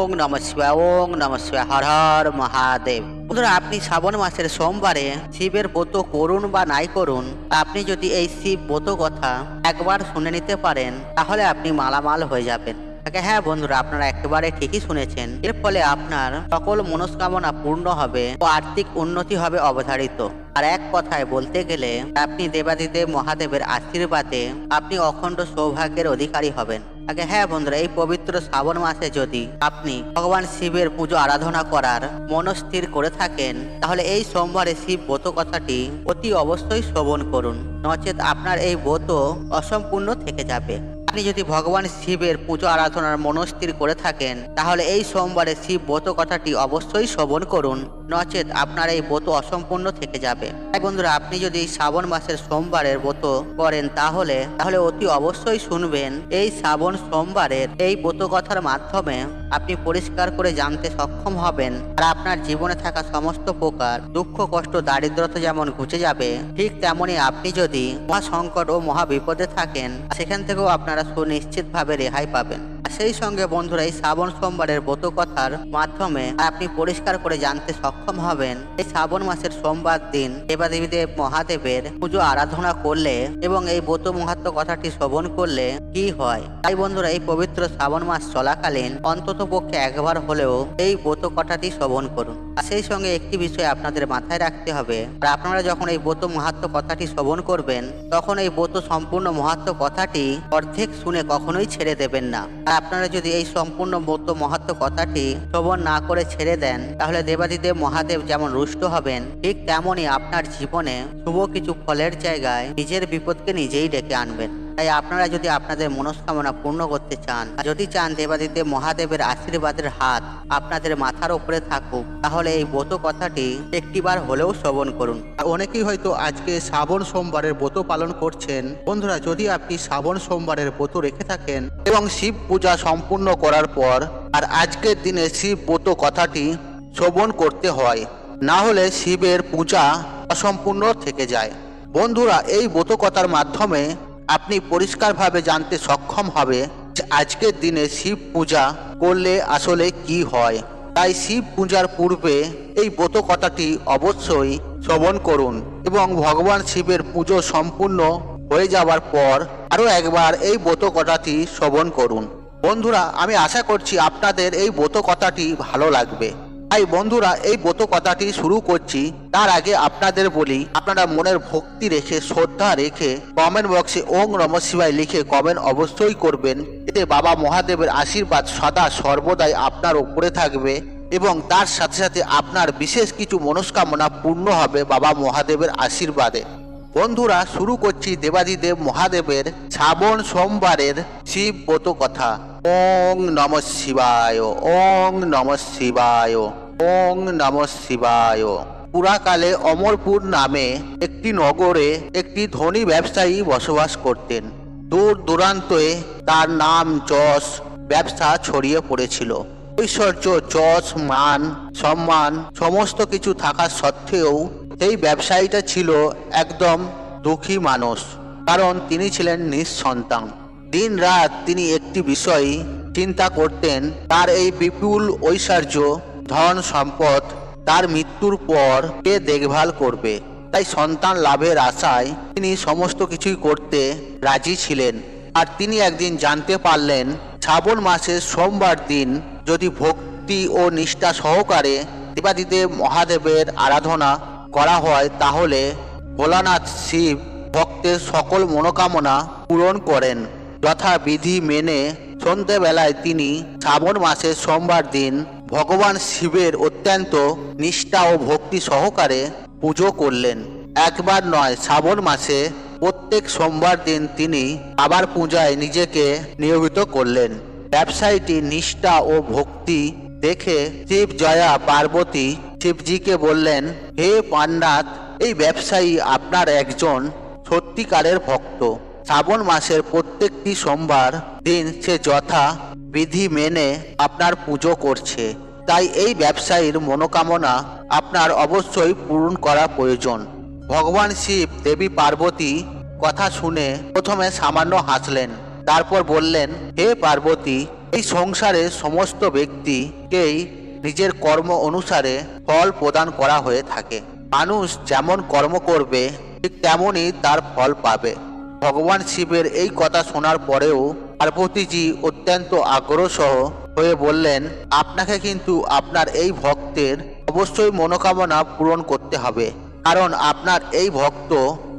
ওং নমঃ শিবায়, ওং নমঃ শিবায়, হর হর মহাদেব। বন্ধুরা, আপনি শ্রাবণ মাসের সোমবারে শিবের ব্রত করুন বা নাই করুন, আপনি যদি এই শিব ব্রত কথা একবার শুনে নিতে পারেন তাহলে আপনি মালামাল হয়ে যাবেন। হ্যাঁ বন্ধুরা, আপনারা একেবারে ঠিকই শুনেছেন। এর ফলে আপনার সকল মনস্কামনা পূর্ণ হবে ও আর্থিক উন্নতি হবে অবধারিত। আর এক কথায় বলতে গেলে আপনি দেবাদিদেব মহাদেবের আশীর্বাদে আপনি অখণ্ড সৌভাগ্যের অধিকারী হবেন। হ্যাঁ বন্ধুরা, এই পবিত্র শ্রাবণ মাসে যদি আপনি ভগবান শিবের পুজো আরাধনা করার মনস্থির করে থাকেন তাহলে এই সোমবারে শিব ব্রত কথাটি অতি অবশ্যই শ্রবণ করুন, নচেত আপনার এই ব্রত অসম্পূর্ণ থেকে যাবে। আপনি যদি ভগবান শিবের পুজো আরাধনার মনস্থির করে থাকেন তাহলে এই সোমবারে শিব ব্রত কথাটি অবশ্যই শ্রবণ করুন, নচেত আপনার এই ব্রত অসম্পূর্ণ থেকে যাবে। তাই বন্ধুরা, আপনি যদি এই শ্রাবণ মাসের সোমবারের ব্রত করেন তাহলে অতি অবশ্যই শুনবেন। এই শ্রাবণ সোমবারের এই ব্রত কথার মাধ্যমে আপনি পরিষ্কার করে জানতে সক্ষম হবেন আর আপনার জীবনে থাকা সমস্ত প্রকার দুঃখ কষ্ট দারিদ্রতা যেমন ঘুচে যাবে, ঠিক তেমনি আপনি যদি মহা সংকট ও মহা বিপদে থাকেন সেখান থেকেও আপনারা সুনিশ্চিতভাবে রেহাই পাবেন। সেই সঙ্গে বন্ধুরা, এই শ্রাবণ সোমবারের ব্রত কথার মাধ্যমে আপনি পরিষ্কার করে জানতে সক্ষম হবেন এই শ্রাবণ মাসের সোমবার দিন দেবাদেবীদেব মহাদেবের পুজো আরাধনা করলে এবং এই ব্রত মহাত্ম কথাটি শ্রবণ করলে কি হয়। তাই বন্ধুরা, এই পবিত্র শ্রাবণ মাস চলাকালীন অন্তত পক্ষে একবার হলেও এই ব্রত কথাটি শ্রবণ করুন। আর সেই সঙ্গে একটি বিষয় আপনাদের মাথায় রাখতে হবে, আর আপনারা যখন এই ব্রত মহাত্ম কথাটি শ্রবণ করবেন তখন এই ব্রত সম্পূর্ণ মহাত্ম কথাটি অর্ধেক শুনে কখনোই ছেড়ে দেবেন না। আর আপনারা যদি এই সম্পূর্ণ ব্রত মহাত্ম কথাটি শ্রবণ না করে ছেড়ে দেন তাহলে দেবাদিদেব মহাদেব যেমন রুষ্ট হবেন, ঠিক তেমনই আপনার জীবনে শুভ কিছু ফলের জায়গায় নিজের বিপদকে নিজেই ডেকে আনবেন। তাই আপনারা যদি আপনাদের মনস্কামনা পূর্ণ করতে চান, যদি চান দেবাদিদেব মহাদেবের আশীর্বাদের হাত আপনাদের মাথার উপরে থাকুক, তাহলে এই ব্রত কথাটি একটিবার হলেও শ্রবণ করুন। অনেকেই হয়তো আজকে শ্রাবণ সোমবারের ব্রত পালন করছেন। বন্ধুরা, যদি আপনি শ্রাবণ সোমবারের ব্রত রেখে থাকেন এবং শিব পূজা সম্পূর্ণ করার পর আর আজকের দিনে শিব ব্রত কথাটি শ্রবণ করতে হয়, না হলে শিবের পূজা অসম্পূর্ণ থেকে যায়। বন্ধুরা, এই ব্রত কথার মাধ্যমে আপনি পরিষ্কারভাবে জানতে সক্ষম হবে যে আজকের দিনে শিব পূজা করলে আসলে কি হয়। তাই শিব পূজার পূর্বে এই ব্রত কথাটি অবশ্যই শ্রবণ করুন এবং ভগবান শিবের পুজো সম্পূর্ণ হয়ে যাওয়ার পর আরও একবার এই ব্রত কথাটি শ্রবণ করুন। বন্ধুরা, আমি আশা করছি আপনাদের এই ব্রত কথাটি ভালো লাগবে। তাই বন্ধুরা, এই ব্রত কথাটি শুরু করছি। তার আগে আপনাদের বলি, আপনারা মনের ভক্তি রেখে শ্রদ্ধা রেখে কমেন্ট বক্সে ওং নমঃ শিবায় লিখে কমেন্ট অবশ্যই করবেন। এতে বাবা মহাদেবের আশীর্বাদ সদা সর্বদাই আপনার উপরে থাকবে এবং তার সাথে সাথে আপনার বিশেষ কিছু মনস্কামনা পূর্ণ হবে বাবা মহাদেবের আশীর্বাদে। বন্ধুরা, শুরু করছি দেবাদিদেব মহাদেবের শ্রাবণ সোমবারের শিব ব্রত কথা। ওং নমঃ শিবায়, ওং নমঃ শিবায়, ওং নমঃ শিবায়। পুরাকালে অমরপুর নামে একটি নগরে একটি ধনী ব্যবসায়ী বসবাস করতেন। দূর দূরান্তে তার নাম যশ ব্যবসা ছড়িয়ে পড়েছিল। ঐশ্বর্য, যশ, মান, সম্মান সমস্ত কিছু থাকা সত্ত্বেও সেই ব্যবসায়ীটা ছিল একদম দুঃখী মানুষ, কারণ তিনি ছিলেন নিঃসন্তান। দিন রাত তিনি একটি বিষয় চিন্তা করতেন, তার এই বিপুল ঐশ্বর্য, ধন সম্পদ তার মৃত্যুর পর কে দেখভাল করবে। তাই সন্তান লাভের আশায় তিনি সমস্ত কিছুই করতে রাজি ছিলেন। আর তিনি একদিন জানতে পারলেন শ্রাবণ মাসের সোমবার দিন যদি ভক্তি ও নিষ্ঠা সহকারে দেবাদিদেব মহাদেবের আরাধনা করা হয় তাহলে ভোলানাথ শিব ভক্তের সকল মনোকামনা পূরণ করেন। যথাবিধি মেনে সন্ধ্যেবেলায় তিনি শ্রাবণ মাসের সোমবার দিন ভগবান শিবের অত্যন্ত নিষ্ঠা ও ভক্তি সহকারে পুজো করলেন। একবার নয়, শ্রাবণ মাসে প্রত্যেক সোমবার দিন তিনি আবার পূজায় নিজেকে নিয়োজিত করলেন। ব্যবসায়ীটি নিষ্ঠা ও ভক্তি দেখে শিব জয়া পার্বতী শিবজিকে বললেন, হে পান্নাথ, এই ব্যবসায়ী আপনার একজন সত্যিকারের ভক্ত। শ্রাবণ মাসের প্রত্যেকটি সোমবার দিন সে যথা বিধি মেনে আপনার পুজো করছে। তাই এই ব্যবসায়ীর মনোকামনা আপনার অবশ্যই পূরণ করা প্রয়োজন। ভগবান শিব দেবী পার্বতী কথা শুনে প্রথমে সামান্য হাসলেন, তারপর বললেন, হে পার্বতী, এই সংসারে সমস্ত ব্যক্তিকেই নিজের কর্ম অনুসারে ফল প্রদান করা হয়ে থাকে। মানুষ যেমন কর্ম করবে ঠিক তেমনই তার ফল পাবে। ভগবান শিবের এই কথা শোনার পরেও পার্বতীজি অত্যন্ত আগ্রহসহ হয়ে বললেন, আপনাকে কিন্তু আপনার এই ভক্তের অবশ্যই মনোকামনা পূরণ করতে হবে, কারণ আপনার এই ভক্ত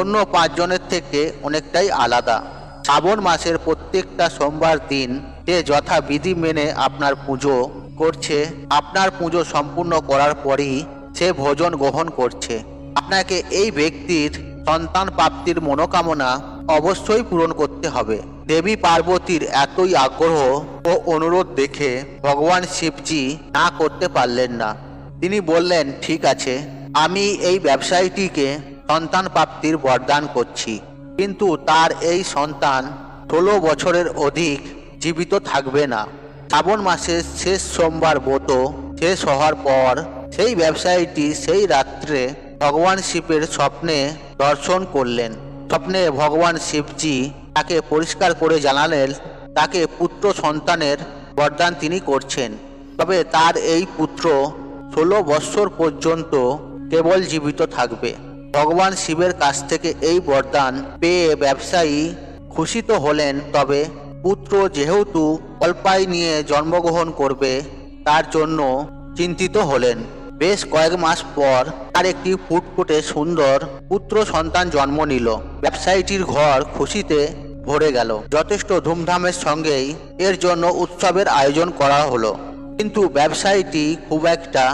অন্য 5 জনের থেকে অনেকটাই আলাদা। শ্রাবণ মাসের প্রত্যেকটা সোমবার দিন যে যথাবিধি মেনে আপনার পুজো করছে, আপনার পুজো সম্পূর্ণ করার পরই সে ভোজন গ্রহণ করছে। আপনাকে এই ব্যক্তির সন্তান প্রাপ্তির মনোকামনা অবশ্যই পূরণ করতে হবে। দেবী পার্বতীর এতই আগ্রহ ও অনুরোধ দেখে ভগবান শিবজি না করতে পারলেন না। তিনি বললেন, ঠিক আছে, আমি এই ব্যবসায়ীটিকে সন্তান প্রাপ্তির বরদান করছি, কিন্তু তার এই সন্তান 16 বছরের অধিক জীবিত থাকবে না। শ্রাবণ মাসের শেষ সোমবার ব্রত শেষ হওয়ার পর সেই ব্যবসায়ীটি সেই রাত্রে ভগবান শিবের স্বপ্নে দর্শন করলেন। স্বপ্নে ভগবান শিবজি তাকে পরিষ্কার করে জানালেন তাকে পুত্র সন্তানের বরদান তিনি করছেন, তবে তার এই পুত্র 16 বৎসর পর্যন্ত কেবল জীবিত থাকবে। ভগবান শিবের কাছ থেকে এই বরদান পেয়ে ব্যবসায়ী খুশি তো হলেন, তবে পুত্র যেহেতু অল্পায় নিয়ে জন্মগ্রহণ করবে তার জন্য চিন্তিত হলেন। বেশ কয়েক মাস পর তার একটি ফুটফুটে সুন্দর পুত্র সন্তান জন্ম নিল। ব্যবসায়ীটির ঘর খুশিতে ভরে গেল। যথেষ্ট ধুমধামের সঙ্গেই এর জন্য উৎসবের আয়োজন করা হলো, কিন্তু ব্যবসায়ীটি খুব একটা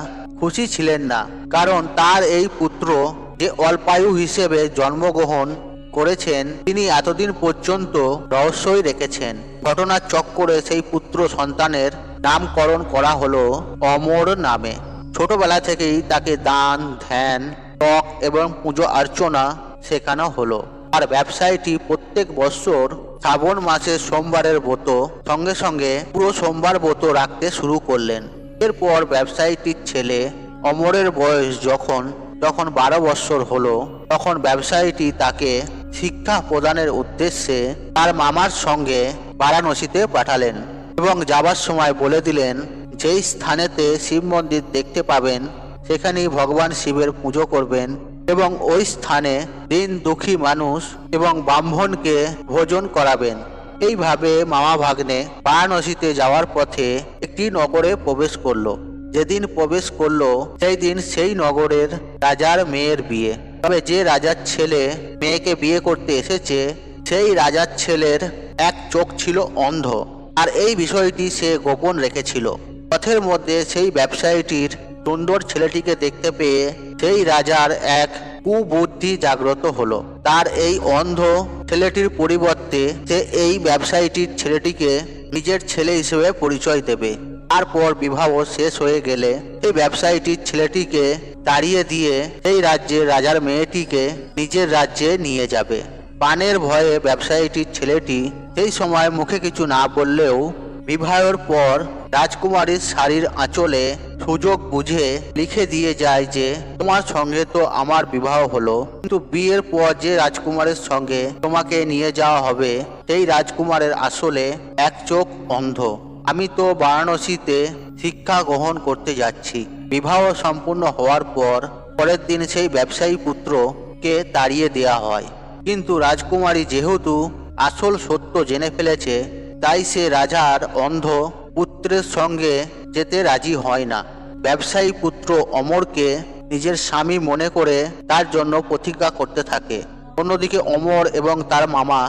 খুশি ছিলেন না, কারণ তার এই পুত্র যে অল্পায়ু হিসেবে জন্মগ্রহণ করেছেন তিনি এতদিন পর্যন্ত রহস্যই রেখেছেন। ঘটনার চক্করে সেই পুত্র সন্তানের নামকরণ করা হলো অমর নামে। ছোটবেলা থেকেই তাকে দান ধ্যান তপ এবং পুজো অর্চনা শেখানো হলো। আর ব্যবসায়ীটি প্রত্যেক বছর শ্রাবণ মাসের সোমবারের ব্রত সঙ্গে সঙ্গে পুরো সোমবার ব্রত রাখতে শুরু করলেন। এরপর ব্যবসায়ীটির ছেলে অমরের বয়স যখন 12 বৎসর হলো, তখন ব্যবসায়ীটি তাকে শিক্ষা প্রদানের উদ্দেশ্যে তার মামার সঙ্গে বারাণসীতে পাঠালেন এবং যাবার সময় বলে দিলেন, যেই স্থানেতে শিব মন্দির দেখতে পাবেন সেখানেই ভগবান শিবের পুজো করবেন এবং ওই স্থানে দিন দুঃখী মানুষ এবং ব্রাহ্মণকে ভোজন করাবেন। এইভাবে মামা ভাগ্নে বারাণসীতে যাওয়ার পথে একটি নগরে প্রবেশ করলো। যেদিন প্রবেশ করলো সেই দিন সেই নগরের রাজার মেয়ের বিয়ে। তবে যে রাজার ছেলে মেয়েকে বিয়ে করতে এসেছে সেই রাজার ছেলের এক চোখ ছিল অন্ধ, আর এই বিষয়টি সে গোপন রেখেছিল। পথের মধ্যে সেই ব্যবসায়ীটির সুন্দর ছেলেটিকে দেখতে পেয়ে সেই রাজার এক কুবুদ্ধি জাগ্রত হলো। তার এই অন্ধ ছেলেটির পরিবর্তে সে এই ব্যবসায়ীটির ছেলেটিকে নিজের ছেলে হিসেবে পরিচয় দেবে। তারপর বিবাহ শেষ হয়ে গেলে এই ব্যবসায়ীটির ছেলেটিকে তাড়িয়ে দিয়ে সেই রাজ্যের রাজার মেয়েটিকে নিজের রাজ্যে নিয়ে যাবে। পানের ভয়ে ব্যবসায়ীটির ছেলেটি সেই সময় মুখে কিছু না বললেও বিবাহের পর রাজকুমারীর শাড়ির আঁচলে সুযোগ বুঝে লিখে দিয়ে যায় যে তোমার সঙ্গে তো আমার বিবাহ হলো, কিন্তু বিয়ের পর যে রাজকুমারের সঙ্গে তোমাকে নিয়ে যাওয়া হবে সেই রাজকুমারের আসলে এক চোখ অন্ধ। আমি তো বারাণসীতে শিক্ষা গ্রহণ করতে যাচ্ছি। বিবাহ সম্পূর্ণ হওয়ার পর পরের দিন সেই ব্যবসায়ী পুত্রকে তাড়িয়ে দেওয়া হয়, কিন্তু রাজকুমারী যেহেতু আসল সত্য জেনে ফেলেছে তাই সে রাজার অন্ধ পুত্রের সঙ্গে যেতে রাজি হয় না। ব্যবসায়ী পুত্র অমরকে নিজের স্বামী মনে করে তার জন্য প্রতিজ্ঞা করতে থাকে। অন্যদিকে অমর এবং তার মামা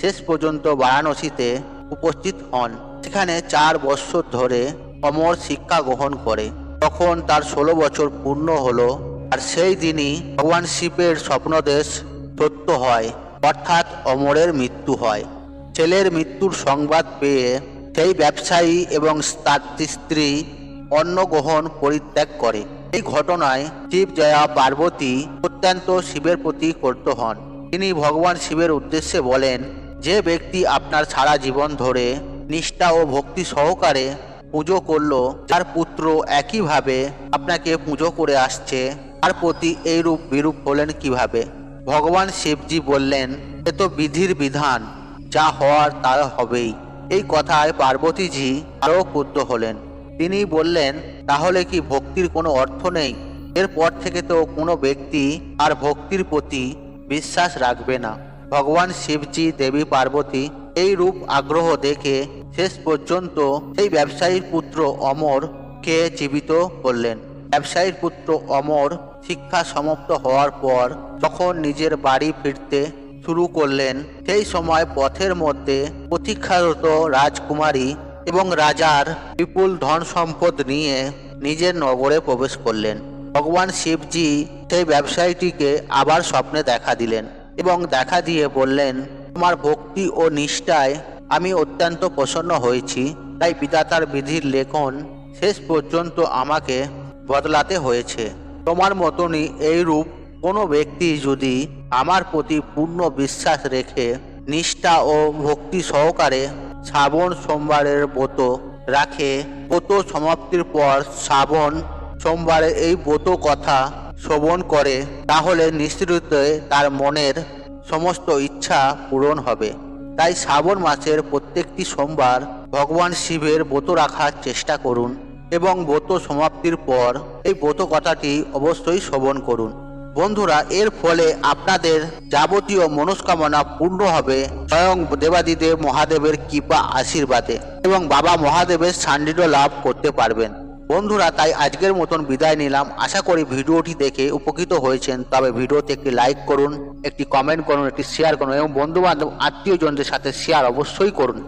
শেষ পর্যন্ত বারাণসীতে উপস্থিত হন। সেখানে 4 বৎসর ধরে অমর শিক্ষা গ্রহণ করে। তখন তার 16 বছর পূর্ণ হলো, আর সেই দিনই ভগবান শিবের স্বপ্নদেশ সত্য হয়, অর্থাৎ অমরের মৃত্যু হয়। ছেলের মৃত্যুর সংবাদ পেয়ে সেই ব্যবসায়ী এবং তার স্ত্রী অন্ন গ্রহণ পরিত্যাগ করে। এই ঘটনায় শিব জয়া পার্বতী অত্যন্ত শিবের প্রতি ক্রুদ্ধ হন। তিনি ভগবান শিবের উদ্দেশ্যে বলেন, যে ব্যক্তি আপনার সারা জীবন ধরে নিষ্ঠা ও ভক্তি সহকারে পুজো করলো, যার পুত্র একইভাবে আপনাকে পুজো করে আসছে, তার প্রতি এইরূপ বিরূপ হলেন কিভাবে? ভগবান শিবজি বললেন, এ তো বিধির বিধান, যা হওয়ার তা হবেই। এই কথায় পার্বতীজি আরও ক্রুদ্ধ হলেন। তিনি বললেন, তাহলে কি ভক্তির কোনো অর্থ নেই? এরপর থেকে তো কোনো ব্যক্তি আর ভক্তির প্রতি বিশ্বাস রাখবে না। ভগবান শিবজি দেবী পার্বতী এই রূপ আগ্রহ দেখে শেষ পর্যন্ত সেই ব্যবসায়ীর পুত্র অমরকে জীবিত করলেন। ব্যবসায়ীর পুত্র অমর শিক্ষা সমাপ্ত হওয়ার পর যখন নিজের বাড়ি ফিরতে শুরু করলেন, সেই সময় পথের মধ্যে প্রতীক্ষারত রাজকুমারী এবং রাজার বিপুল ধন সম্পদ নিয়ে নিজের নগরে প্রবেশ করলেন। ভগবান শিবজি সেই ব্যবসায়ীটিকে আবার স্বপ্নে দেখা দিলেন এবং দেখা দিয়ে বললেন, তোমার ভক্তি ও নিষ্ঠায় আমি অত্যন্ত প্রসন্ন হয়েছি, তাই বিধাতার বিধির লেখন শেষ পর্যন্ত আমাকে বদলাতে হয়েছে। তোমার মতনই এই রূপ কোনো ব্যক্তি যদি আমার প্রতি পূর্ণ বিশ্বাস রেখে নিষ্ঠা ও ভক্তি সহকারে শ্রাবণ সোমবারের ব্রত রাখে, ব্রত সমাপ্তির পর শ্রাবণ সোমবারে এই ব্রত কথা শ্রবণ করে, তাহলে নিশ্চিতই তার মনের সমস্ত ইচ্ছা পূরণ হবে। তাই শ্রাবণ মাসের প্রত্যেকটি সোমবার ভগবান শিবের ব্রত রাখার চেষ্টা করুন এবং ব্রত সমাপ্তির পর এই ব্রত কথাটি অবশ্যই শ্রবণ করুন। বন্ধুরা, এর ফলে আপনাদের যাবতীয় মনস্কামনা পূর্ণ হবে স্বয়ং দেবাদিদেব মহাদেবের কৃপা আশীর্বাদে এবং বাবা মহাদেবের সান্নিধ্য লাভ করতে পারবেন। বন্ধুরা, তাই আজকের মতন বিদায় নিলাম। আশা করি ভিডিওটি দেখে উপকৃত হয়েছেন। তবে ভিডিওতে একটি লাইক করুন, একটি কমেন্ট করুন, একটি শেয়ার করুন এবং বন্ধু বান্ধব আত্মীয়জনদের সাথে শেয়ার অবশ্যই করুন।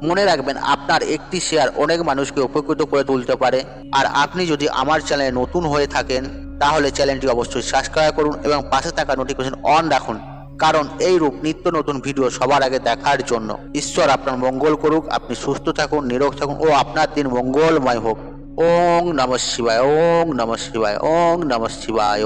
মনে রাখবেন, আপনার একটি শেয়ার অনেক মানুষকে উপকৃত করে তুলতে পারে। আর আপনি যদি আমার চ্যানেলে নতুন হয়ে থাকেন তাহলে চ্যানেলটি অবশ্যই সাবস্ক্রাইব করুন এবং পাশে থাকা নোটিফিকেশন অন রাখুন, কারণ এই রূপ নিত্য নতুন ভিডিও সবার আগে দেখার জন্য। ঈশ্বর আপনার মঙ্গল করুক, আপনি সুস্থ থাকুন, নিরোগ থাকুন ও আপনার দিন মঙ্গলময় হোক। ওং নমঃ শিবায়, ওং নমঃ শিবায়, ওং নমঃ শিবায়।